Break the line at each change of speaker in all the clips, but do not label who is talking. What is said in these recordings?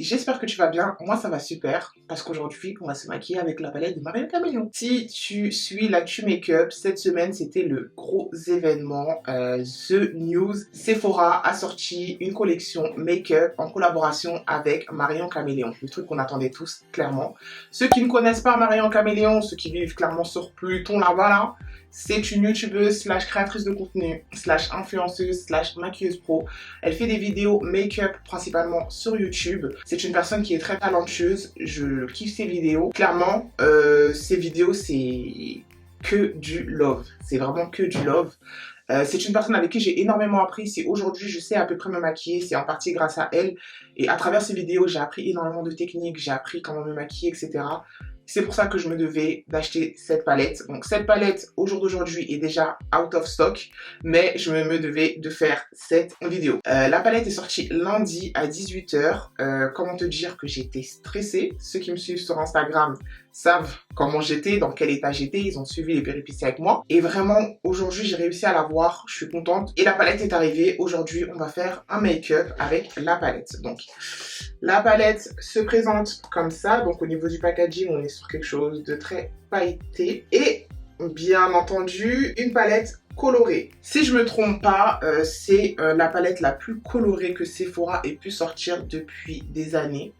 j'espère que tu vas bien. Moi ça va super parce qu'aujourd'hui on va se maquiller avec la palette de Marion Caméléon. Si tu suis l'actu make-up, cette semaine c'était le gros événement. The News. Sephora a sorti une collection make-up en collaboration avec Marion Caméléon. Le truc qu'on attendait tous clairement. Ceux qui ne connaissent pas Marion Caméléon, ceux qui vivent clairement sur Pluton là-bas là, c'est une youtubeuse slash créatrice de contenu slash influenceuse slash maquilleuse pro. Elle fait des vidéos make-up principalement sur YouTube. C'est une personne qui est très talentueuse. Je kiffe ses vidéos. Clairement, ses vidéos c'est que du love. C'est vraiment que du love. C'est une personne avec qui j'ai énormément appris. Si aujourd'hui je sais à peu près me maquiller, c'est en partie grâce à elle. Et à travers ses vidéos, j'ai appris énormément de techniques, j'ai appris comment me maquiller, etc. C'est pour ça que je me devais d'acheter cette palette. Donc cette palette, au jour d'aujourd'hui, est déjà out of stock. Mais je me devais de faire cette vidéo. La palette est sortie lundi à 18 h. Comment te dire que j'étais stressée. Ceux qui me suivent sur Instagram savent comment j'étais, dans quel état j'étais. Ils ont suivi les péripéties avec moi. Et vraiment, aujourd'hui, j'ai réussi à la voir. Je suis contente. Et la palette est arrivée. Aujourd'hui, on va faire un make-up avec la palette. Donc, la palette se présente comme ça. Donc, au niveau du packaging, on est sur quelque chose de très pailleté. Et, bien entendu, une palette colorée. Si je me trompe pas, c'est la palette la plus colorée que Sephora ait pu sortir depuis des années.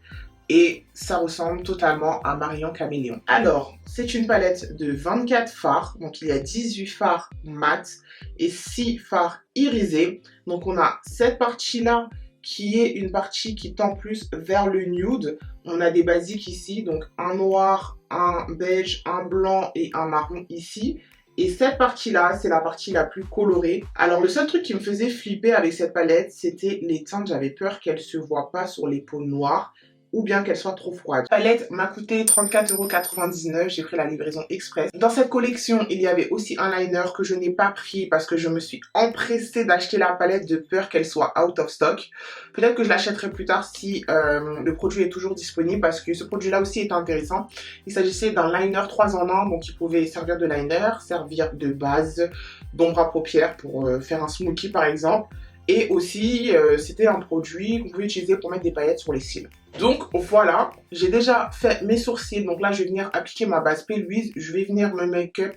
Et ça ressemble totalement à Marion Caméléon. Alors, c'est une palette de 24 fards. Donc, il y a 18 fards mat et 6 fards irisés. Donc, on a cette partie-là qui est une partie qui tend plus vers le nude. On a des basiques ici. Donc, un noir, un beige, un blanc et un marron ici. Et cette partie-là, c'est la partie la plus colorée. Alors, le seul truc qui me faisait flipper avec cette palette, c'était les teintes. J'avais peur qu'elles ne se voient pas sur les peaux noires ou bien qu'elle soit trop froide. La palette m'a coûté 34,99 €, j'ai pris la livraison express. Dans cette collection, il y avait aussi un liner que je n'ai pas pris parce que je me suis empressée d'acheter la palette de peur qu'elle soit out of stock. Peut-être que je l'achèterai plus tard si le produit est toujours disponible parce que ce produit-là aussi est intéressant. Il s'agissait d'un liner 3 en 1, donc il pouvait servir de liner, servir de base, d'ombre à paupières pour faire un smoky par exemple. Et aussi, c'était un produit qu'on pouvait utiliser pour mettre des paillettes sur les cils. Donc voilà, j'ai déjà fait mes sourcils. Donc là, je vais venir appliquer ma base P-Louise. Je vais venir me make-up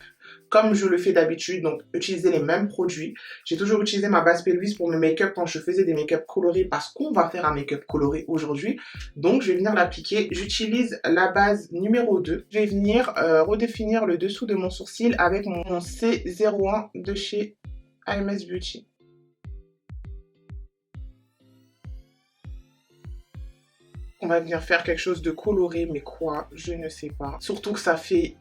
comme je le fais d'habitude. Donc utiliser les mêmes produits. J'ai toujours utilisé ma base P-Louise pour mes make-up quand je faisais des make-up colorés. Parce qu'on va faire un make-up coloré aujourd'hui. Donc je vais venir l'appliquer. J'utilise la base numéro 2. Je vais venir redéfinir le dessous de mon sourcil avec mon C01 de chez AMS Beauty. On va venir faire quelque chose de coloré, mais quoi, je ne sais pas. Surtout que ça fait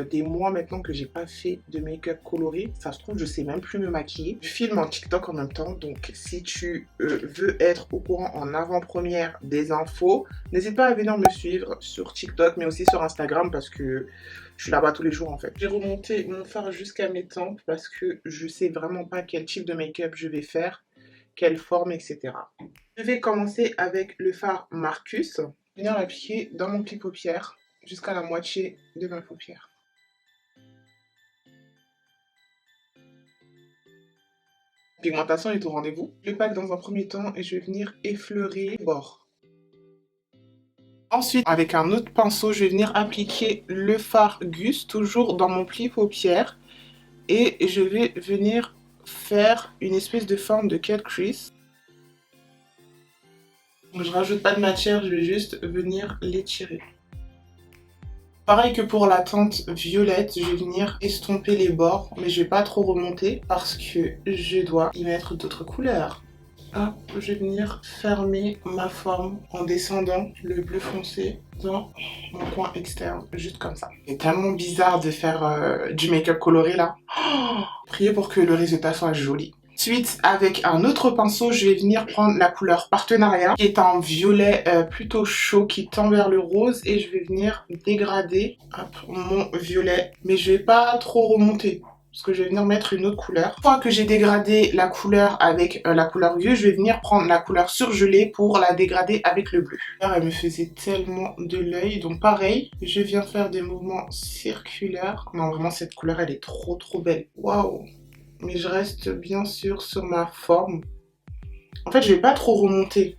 des mois maintenant que j'ai pas fait de make-up coloré. Ça se trouve, je sais même plus me maquiller. Je filme en TikTok en même temps, donc si tu veux être au courant en avant-première des infos, n'hésite pas à venir me suivre sur TikTok, mais aussi sur Instagram parce que je suis là-bas tous les jours en fait. J'ai remonté mon fard jusqu'à mes tempes parce que je sais vraiment pas quel type de make-up je vais faire, quelle forme, etc. Je vais commencer avec le fard Marcus. Je vais venir l'appliquer dans mon pli paupière jusqu'à la moitié de ma paupière. La pigmentation est au rendez-vous. Je le pack dans un premier temps et je vais venir effleurer les bords. Ensuite, avec un autre pinceau, je vais venir appliquer le fard Gus, toujours dans mon pli paupière. Et je vais venir faire une espèce de forme de cut crease. Je rajoute pas de matière, je vais juste venir l'étirer. Pareil que pour la teinte violette, je vais venir estomper les bords, mais je vais pas trop remonter parce que je dois y mettre d'autres couleurs. Hop, je vais venir fermer ma forme en descendant le bleu foncé dans mon coin externe, juste comme ça. C'est tellement bizarre de faire du make-up coloré là. Oh, priez pour que le résultat soit joli. Ensuite, avec un autre pinceau, je vais venir prendre la couleur Partenariat, qui est un violet plutôt chaud qui tend vers le rose. Et je vais venir dégrader mon violet. Mais je vais pas trop remonter, parce que je vais venir mettre une autre couleur. Une fois que j'ai dégradé la couleur avec la couleur vieux, je vais venir prendre la couleur surgelée pour la dégrader avec le bleu. Elle me faisait tellement de l'œil, donc pareil, je viens faire des mouvements circulaires. Non, vraiment, cette couleur, elle est trop belle. Waouh! Mais je reste bien sûr sur ma forme. En fait, je vais pas trop remonter.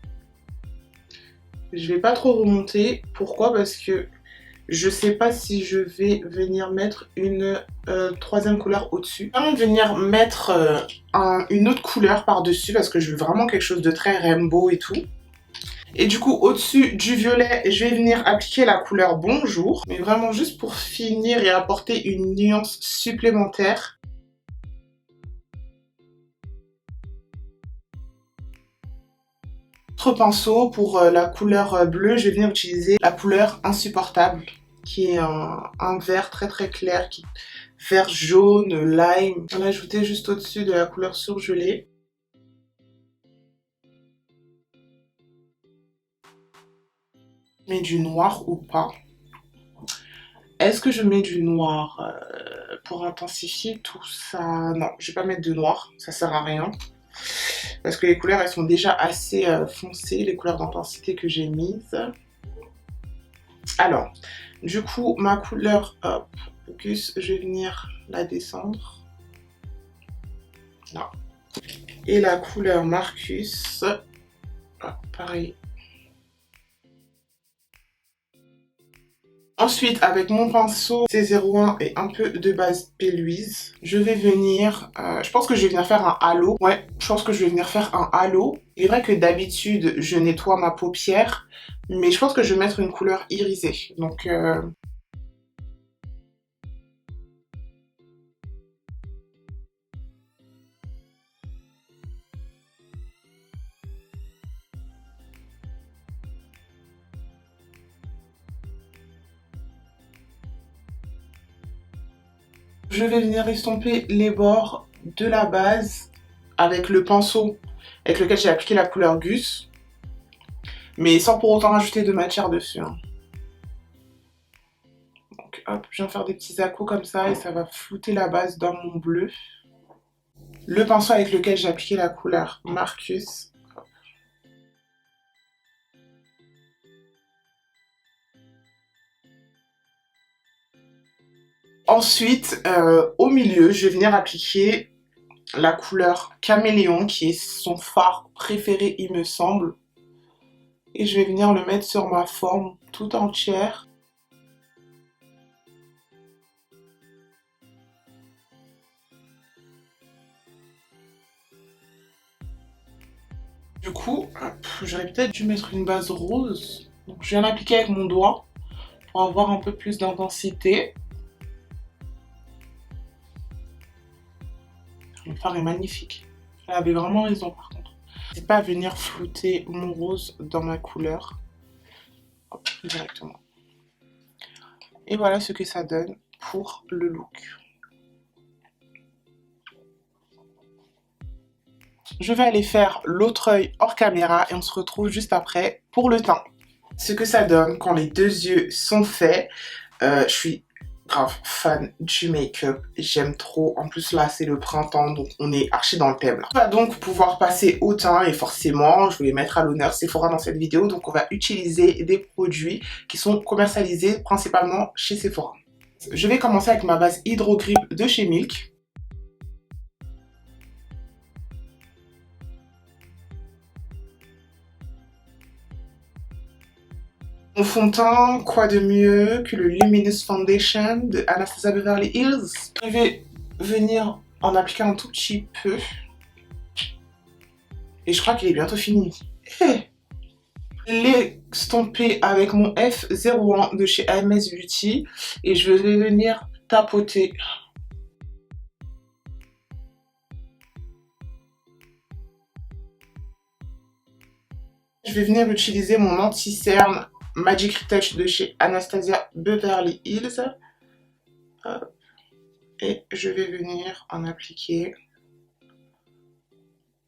Je vais pas trop remonter. Pourquoi? Parce que je sais pas si je vais venir mettre une troisième couleur au-dessus. Je vais venir mettre une autre couleur par-dessus parce que je veux vraiment quelque chose de très rainbow et tout. Et du coup, au-dessus du violet, je vais venir appliquer la couleur Bonjour. Mais vraiment juste pour finir et apporter une nuance supplémentaire. Autre pinceau pour la couleur bleue, je vais venir utiliser la couleur Insupportable, qui est un vert très très clair, vert jaune, lime. On l'a ajouté juste au-dessus de la couleur surgelée. Je mets du noir ou pas? Est-ce que je mets du noir pour intensifier tout ça? Non, je vais pas mettre de noir, ça sert à rien. Parce que les couleurs, elles sont déjà assez foncées, les couleurs d'intensité que j'ai mises. Alors, du coup, ma couleur Focus, je vais venir la descendre. Là. Et la couleur Marcus, pareil. Ensuite, avec mon pinceau C01 et un peu de base P-Louise, je vais venir... je pense que je vais venir faire un halo. Ouais, je pense que je vais venir faire un halo. Il est vrai que d'habitude, je nettoie ma paupière, mais je pense que je vais mettre une couleur irisée. Donc... je vais venir estomper les bords de la base avec le pinceau avec lequel j'ai appliqué la couleur Gus, mais sans pour autant rajouter de matière dessus. Hein. Donc hop, je viens faire des petits à-coups comme ça et ça va flouter la base dans mon bleu. Le pinceau avec lequel j'ai appliqué la couleur Marcus. Ensuite, au milieu, je vais venir appliquer la couleur Caméléon, qui est son fard préféré, il me semble. Et je vais venir le mettre sur ma forme tout entière. Du coup, j'aurais peut-être dû mettre une base rose. Donc je viens l'appliquer avec mon doigt pour avoir un peu plus d'intensité. Le fard est magnifique. Elle avait vraiment raison par contre. N'hésite pas à venir flouter mon rose dans ma couleur. Hop, directement. Et voilà ce que ça donne pour le look. Je vais aller faire l'autre œil hors caméra et on se retrouve juste après pour le teint. Ce que ça donne quand les deux yeux sont faits, je suis grave fan du make-up, j'aime trop. En plus là c'est le printemps donc on est archi dans le thème là. On va donc pouvoir passer au teint et forcément je vais mettre à l'honneur Sephora dans cette vidéo, donc on va utiliser des produits qui sont commercialisés principalement chez Sephora. Je vais commencer avec ma base Hydro Grip de chez Milk. Mon fond de teint, quoi de mieux que le Luminous Foundation de Anastasia Beverly Hills. Je vais venir en appliquer un tout petit peu. Et je crois qu'il est bientôt fini. L'estomper avec mon F01 de chez AMS Beauty. Et je vais venir tapoter. Je vais venir utiliser mon anti-cerne Magic Retouch de chez Anastasia Beverly Hills. Et je vais venir en appliquer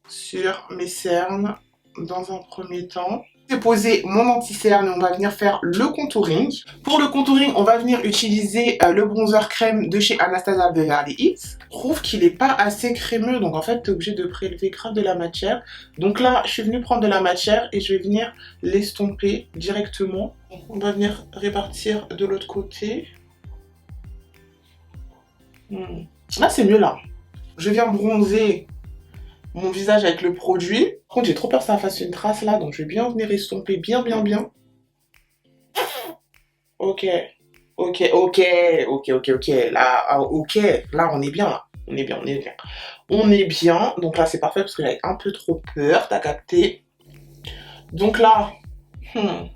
sur mes cernes dans un premier temps. Je vais poser mon anti-cerne et on va venir faire le contouring. Pour le contouring, on va venir utiliser le bronzer crème de chez Anastasia Beverly Hills. Je trouve qu'il n'est pas assez crémeux, donc en fait, tu es obligé de prélever grave de la matière. Donc là, je suis venue prendre de la matière et je vais venir l'estomper directement. Donc, on va venir répartir de l'autre côté. Là, c'est mieux là. Je viens bronzer mon visage avec le produit. Par contre, j'ai trop peur que ça fasse une trace là, donc je vais bien venir estomper bien. Ok, ok. Là, ah, ok, là, on est bien, là. On est bien, on est bien. On est bien. Donc là, c'est parfait parce que j'avais un peu trop peur. T'as capté. Donc là, hmm,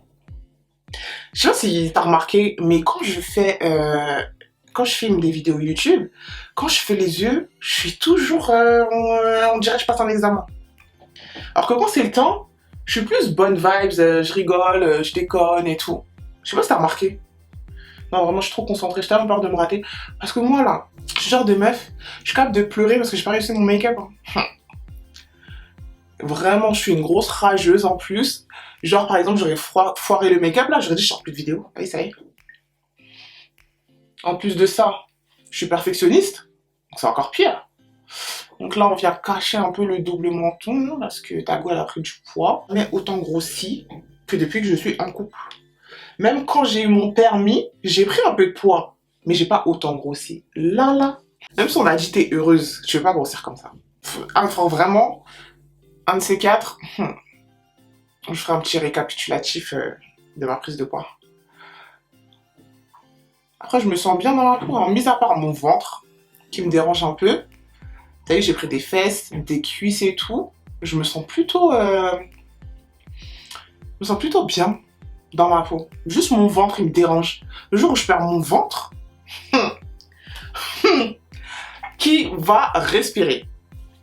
je sais pas si t'as remarqué, mais quand je filme des vidéos YouTube, quand je fais les yeux, je suis toujours, on dirait que je passe un examen. Alors que quand c'est le temps, je suis plus bonne vibes, je rigole, je déconne et tout. Je sais pas si t'as remarqué. Non, vraiment, je suis trop concentrée, j'ai tellement peur de me rater. Parce que moi, là, je suis genre de meuf, je suis capable de pleurer parce que j'ai pas réussi mon make-up, hein. Vraiment, je suis une grosse rageuse en plus. Genre, par exemple, j'aurais foiré le make-up, là, j'aurais dit, je sors plus de vidéo. Oui, ça y est. En plus de ça, je suis perfectionniste, donc c'est encore pire. Donc là, on vient cacher un peu le double menton, parce que ta gueule a pris du poids, mais autant grossi que depuis que je suis en couple. Même quand j'ai eu mon permis, j'ai pris un peu de poids, mais j'ai pas autant grossi. Là. Même si on a dit t'es heureuse, je vais pas grossir comme ça. Enfin, vraiment, un de ces quatre, je ferai un petit récapitulatif de ma prise de poids. Après, je me sens bien dans la peau, hein, mis à part mon ventre, qui me dérange un peu. T'as vu, j'ai pris des fesses, des cuisses et tout. Je me sens plutôt bien dans ma peau. Juste mon ventre, il me dérange. Le jour où je perds mon ventre, qui va respirer?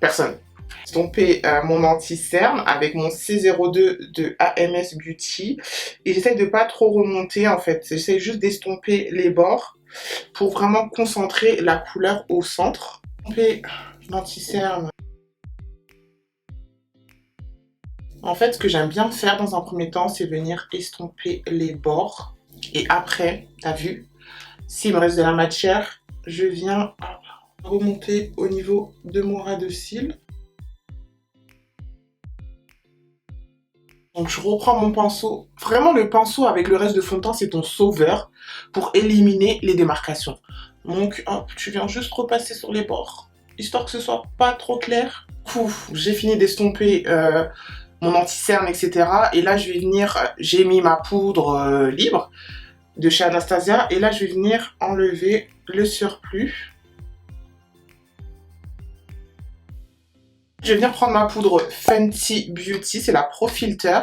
Personne. Estomper mon anti-cerne avec mon C02 de AMS Beauty. Et j'essaye de pas trop remonter en fait. J'essaye juste d'estomper les bords pour vraiment concentrer la couleur au centre. Estomper l'anti-cerne. En fait, ce que j'aime bien faire dans un premier temps, c'est venir estomper les bords. Et après, t'as vu, s'il me reste de la matière, je viens remonter au niveau de mon ras de cils. Donc je reprends mon pinceau. Vraiment, le pinceau avec le reste de fond de teint, c'est ton sauveur pour éliminer les démarcations. Donc hop, tu viens juste repasser sur les bords, histoire que ce soit pas trop clair. J'ai fini d'estomper mon anti-cerne, etc. Et là, je vais venir, j'ai mis ma poudre libre de chez Anastasia. Et là, je vais venir enlever le surplus. Je vais venir prendre ma poudre Fenty Beauty, c'est la Pro Filter,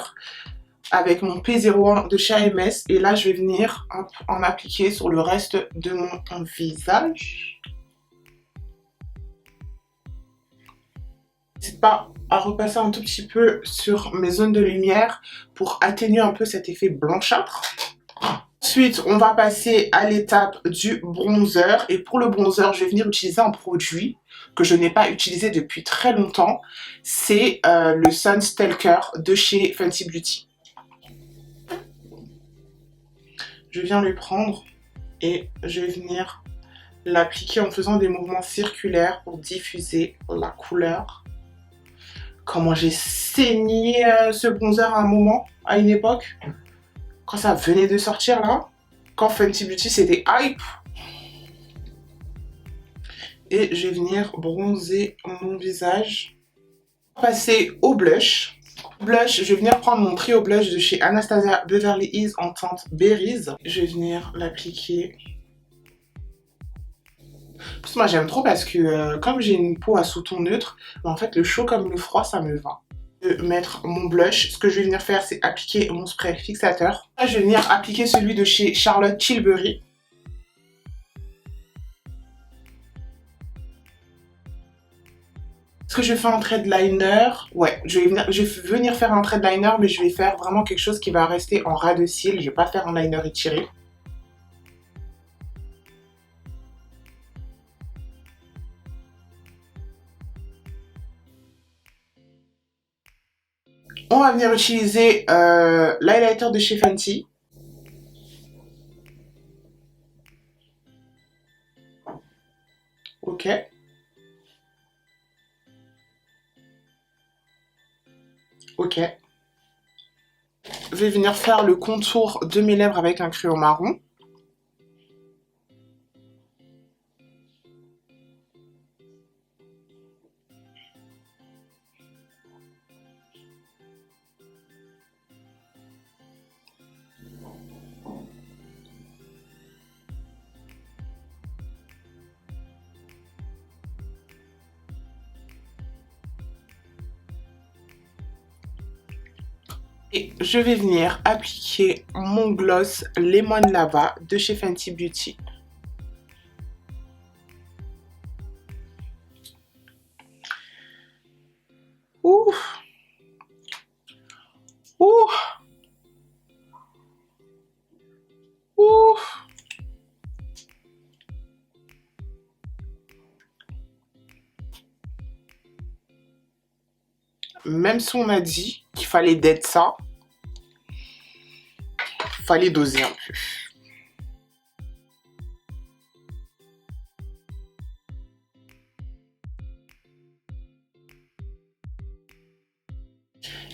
avec mon P01 de chez AMS. Et là, je vais venir en appliquer sur le reste de mon visage. N'hésite pas à repasser un tout petit peu sur mes zones de lumière pour atténuer un peu cet effet blanchâtre. Ensuite, on va passer à l'étape du bronzer. Et pour le bronzer, je vais venir utiliser un produit que je n'ai pas utilisé depuis très longtemps. C'est le Sun Stalker de chez Fenty Beauty. Je viens le prendre et je vais venir l'appliquer en faisant des mouvements circulaires pour diffuser la couleur. Comment j'ai saigné ce bronzer à un moment, à une époque, quand ça venait de sortir là, quand Fenty Beauty c'était hype. Et je vais venir bronzer mon visage. Passer au blush. Blush, je vais venir prendre mon trio blush de chez Anastasia Beverly Hills en teinte Berries. Je vais venir l'appliquer. Moi j'aime trop parce que comme j'ai une peau à sous-ton neutre, en fait le chaud comme le froid ça me va. De mettre mon blush, ce que je vais venir faire c'est appliquer mon spray fixateur. Là je vais venir appliquer celui de chez Charlotte Tilbury. Est-ce que je fais un trait de liner? Ouais, je vais venir faire un trait de liner, mais je vais faire vraiment quelque chose qui va rester en ras de cils. Je vais pas faire un liner étiré. On va venir utiliser l'highlighter de chez Fenty. Ok. Ok. Je vais venir faire le contour de mes lèvres avec un crayon marron. Et je vais venir appliquer mon gloss Lemon Lava de chez Fenty Beauty. Ouh. Ouh. Ouh. Même si on m'a dit qu'il fallait d'être ça, fallait doser un peu.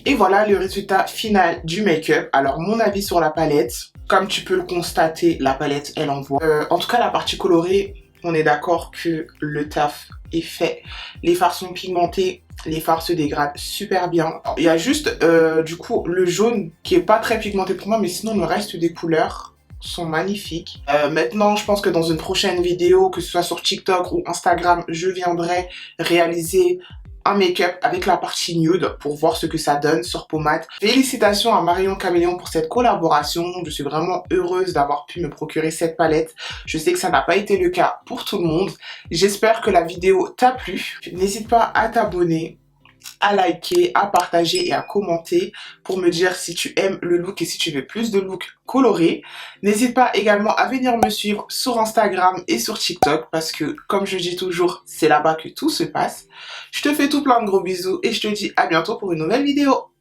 Et voilà le résultat final du make-up. Alors mon avis sur la palette, comme tu peux le constater, la palette elle envoie. En tout cas la partie colorée, on est d'accord que le taf est fait. Les fards sont pigmentés, les fards se dégradent super bien. Il y a juste du coup le jaune qui est pas très pigmenté pour moi, mais sinon le reste des couleurs sont magnifiques. Maintenant, je pense que dans une prochaine vidéo, que ce soit sur TikTok ou Instagram, je viendrai réaliser un make-up avec la partie nude pour voir ce que ça donne sur pommade. Félicitations à Marion Caméléon pour cette collaboration. Je suis vraiment heureuse d'avoir pu me procurer cette palette. Je sais que ça n'a pas été le cas pour tout le monde. J'espère que la vidéo t'a plu. N'hésite pas à t'abonner, à liker, à partager et à commenter pour me dire si tu aimes le look et si tu veux plus de looks colorés. N'hésite pas également à venir me suivre sur Instagram et sur TikTok parce que, comme je dis toujours, c'est là-bas que tout se passe. Je te fais tout plein de gros bisous et je te dis à bientôt pour une nouvelle vidéo.